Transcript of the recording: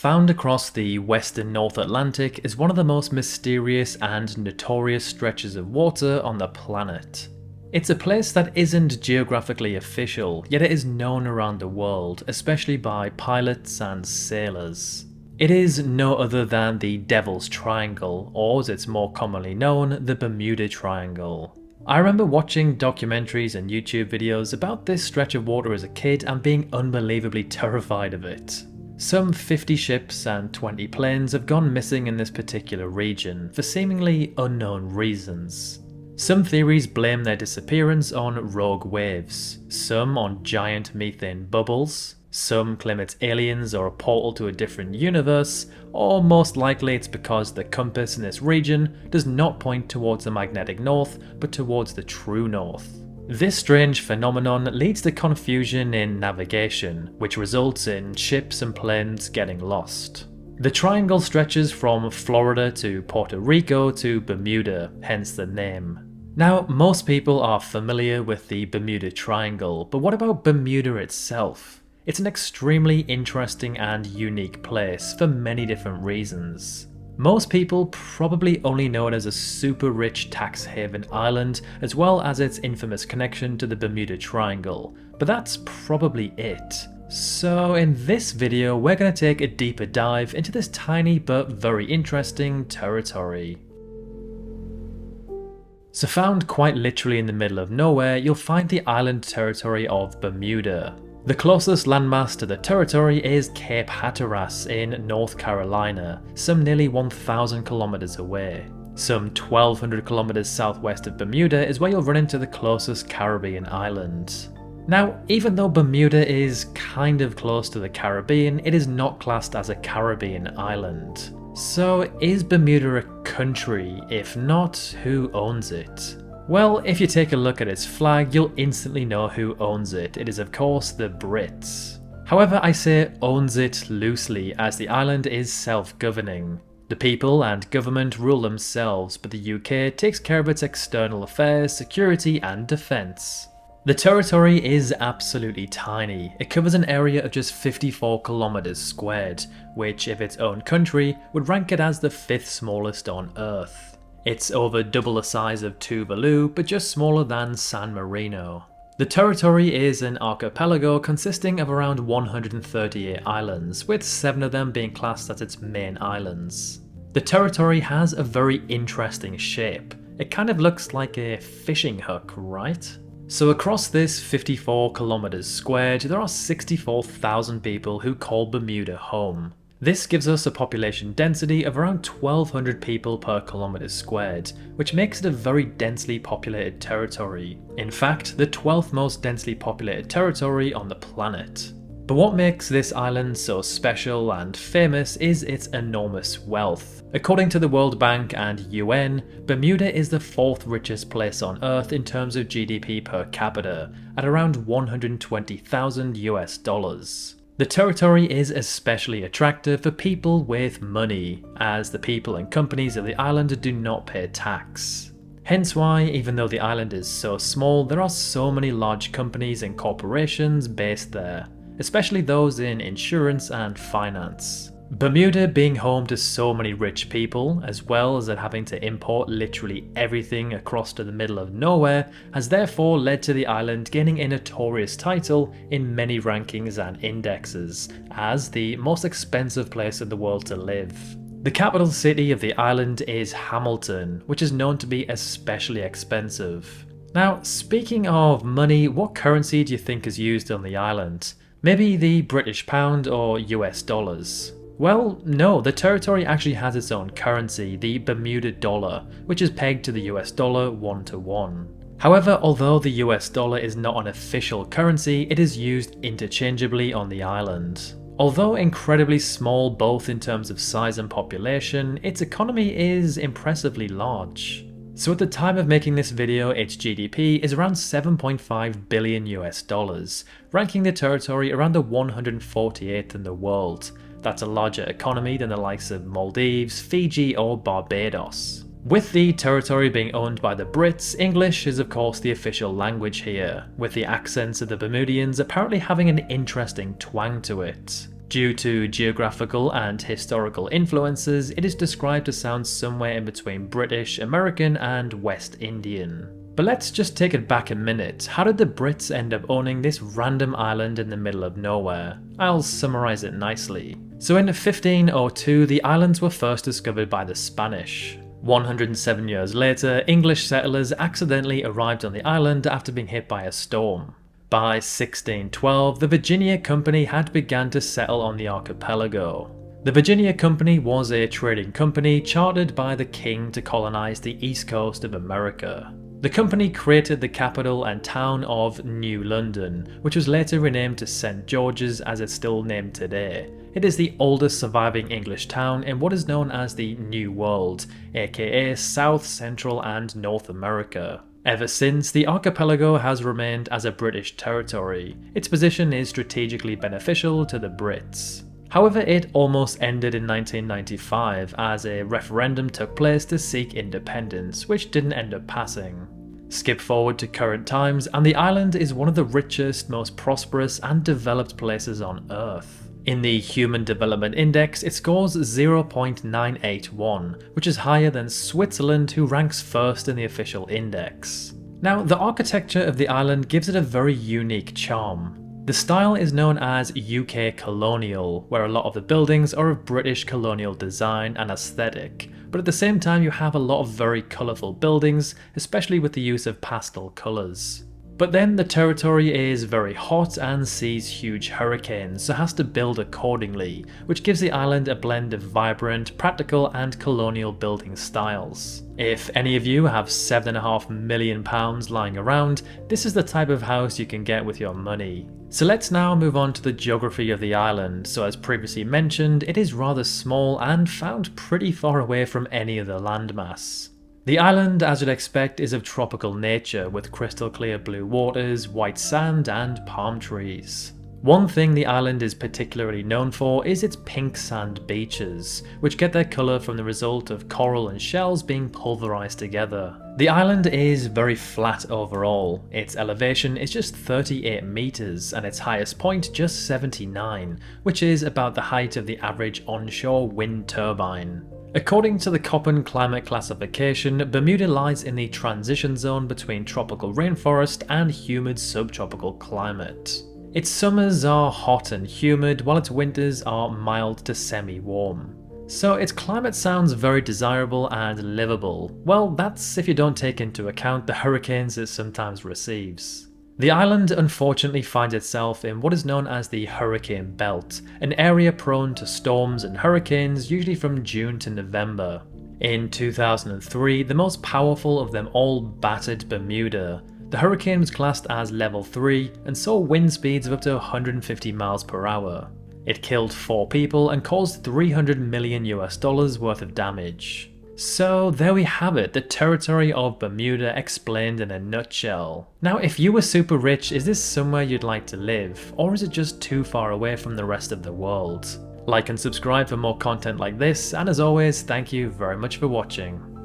Found across the western North Atlantic is one of the most mysterious and notorious stretches of water on the planet. It's a place that isn't geographically official, yet it is known around the world, especially by pilots and sailors. It is no other than the Devil's Triangle, or as it's more commonly known, the Bermuda Triangle. I remember watching documentaries and YouTube videos about this stretch of water as a kid and being unbelievably terrified of it. Some 50 ships and 20 planes have gone missing in this particular region for seemingly unknown reasons. Some theories blame their disappearance on rogue waves, some on giant methane bubbles, some claim it's aliens or a portal to a different universe, or most likely it's because the compass in this region does not point towards the magnetic north but towards the true north. This strange phenomenon leads to confusion in navigation, which results in ships and planes getting lost. The triangle stretches from Florida to Puerto Rico to Bermuda, hence the name. Now, most people are familiar with the Bermuda Triangle, but what about Bermuda itself? It's an extremely interesting and unique place for many different reasons. Most people probably only know it as a super rich tax haven island, as well as its infamous connection to the Bermuda Triangle, but that's probably it. So in this video we're going to take a deeper dive into this tiny but very interesting territory. So found quite literally in the middle of nowhere, you'll find the island territory of Bermuda. The closest landmass to the territory is Cape Hatteras in North Carolina, some nearly 1,000 kilometers away. Some 1,200 kilometers southwest of Bermuda is where you'll run into the closest Caribbean island. Now, even though Bermuda is kind of close to the Caribbean, it is not classed as a Caribbean island. So is Bermuda a country? If not, who owns it? Well, if you take a look at its flag, you'll instantly know who owns it. It is of course the Brits. However, I say owns it loosely, as the island is self-governing. The people and government rule themselves, but the UK takes care of its external affairs, security and defence. The territory is absolutely tiny. It covers an area of just 54 kilometers squared, which if its own country would rank it as the 5th smallest on Earth. It's over double the size of Tuvalu, but just smaller than San Marino. The territory is an archipelago consisting of around 138 islands, with 7 of them being classed as its main islands. The territory has a very interesting shape. It kind of looks like a fishing hook, right? So across this 54 kilometers squared, there are 64,000 people who call Bermuda home. This gives us a population density of around 1,200 people per kilometer squared, which makes it a very densely populated territory. In fact, the 12th most densely populated territory on the planet. But what makes this island so special and famous is its enormous wealth. According to the World Bank and UN, Bermuda is the 4th richest place on Earth in terms of GDP per capita, at around $120,000 US. The territory is especially attractive for people with money, as the people and companies of the island do not pay tax. Hence why, even though the island is so small, there are so many large companies and corporations based there, especially those in insurance and finance. Bermuda being home to so many rich people, as well as it having to import literally everything across to the middle of nowhere, has therefore led to the island gaining a notorious title in many rankings and indexes, as the most expensive place in the world to live. The capital city of the island is Hamilton, which is known to be especially expensive. Now, speaking of money, what currency do you think is used on the island? Maybe the British pound or US dollars? Well, no, the territory actually has its own currency, the Bermuda dollar, which is pegged to the US dollar 1-to-1. However, although the US dollar is not an official currency, it is used interchangeably on the island. Although incredibly small both in terms of size and population, its economy is impressively large. So at the time of making this video, its GDP is around 7.5 billion US dollars, ranking the territory around the 148th in the world. That's a larger economy than the likes of Maldives, Fiji or Barbados. With the territory being owned by the Brits, English is of course the official language here, with the accents of the Bermudians apparently having an interesting twang to it. Due to geographical and historical influences, it is described to sound somewhere in between British, American, and West Indian. But let's just take it back a minute. How did the Brits end up owning this random island in the middle of nowhere? I'll summarise it nicely. So in 1502, the islands were first discovered by the Spanish. 107 years later, English settlers accidentally arrived on the island after being hit by a storm. By 1612, the Virginia Company had begun to settle on the archipelago. The Virginia Company was a trading company chartered by the king to colonize the east coast of America. The company created the capital and town of New London, which was later renamed to St. George's as it's still named today. It is the oldest surviving English town in what is known as the New World, aka South, Central and North America. Ever since, the archipelago has remained as a British territory. Its position is strategically beneficial to the Brits. However, it almost ended in 1995 as a referendum took place to seek independence, which didn't end up passing. Skip forward to current times and the island is one of the richest, most prosperous and developed places on Earth. In the Human Development Index, it scores 0.981, which is higher than Switzerland, who ranks first in the official index. Now, the architecture of the island gives it a very unique charm. The style is known as UK colonial, where a lot of the buildings are of British colonial design and aesthetic, but at the same time you have a lot of very colourful buildings, especially with the use of pastel colours. But then the territory is very hot and sees huge hurricanes, so has to build accordingly, which gives the island a blend of vibrant, practical and colonial building styles. If any of you have £7.5 million lying around, this is the type of house you can get with your money. So let's now move on to the geography of the island. So as previously mentioned, it is rather small and found pretty far away from any other landmass. The island, as you'd expect, is of tropical nature with crystal clear blue waters, white sand and palm trees. One thing the island is particularly known for is its pink sand beaches, which get their colour from the result of coral and shells being pulverised together. The island is very flat overall. Its elevation is just 38 metres and its highest point just 79, which is about the height of the average onshore wind turbine. According to the Köppen climate classification, Bermuda lies in the transition zone between tropical rainforest and humid subtropical climate. Its summers are hot and humid, while its winters are mild to semi-warm. So its climate sounds very desirable and livable. Well, that's if you don't take into account the hurricanes it sometimes receives. The island unfortunately finds itself in what is known as the Hurricane Belt, an area prone to storms and hurricanes usually from June to November. In 2003, the most powerful of them all battered Bermuda. The hurricane was classed as level 3 and saw wind speeds of up to 150 miles per hour. It killed 4 people and caused $300 million worth of damage. So there we have it, the territory of Bermuda explained in a nutshell. Now if you were super rich, is this somewhere you'd like to live, or is it just too far away from the rest of the world? Like and subscribe for more content like this, and as always, thank you very much for watching.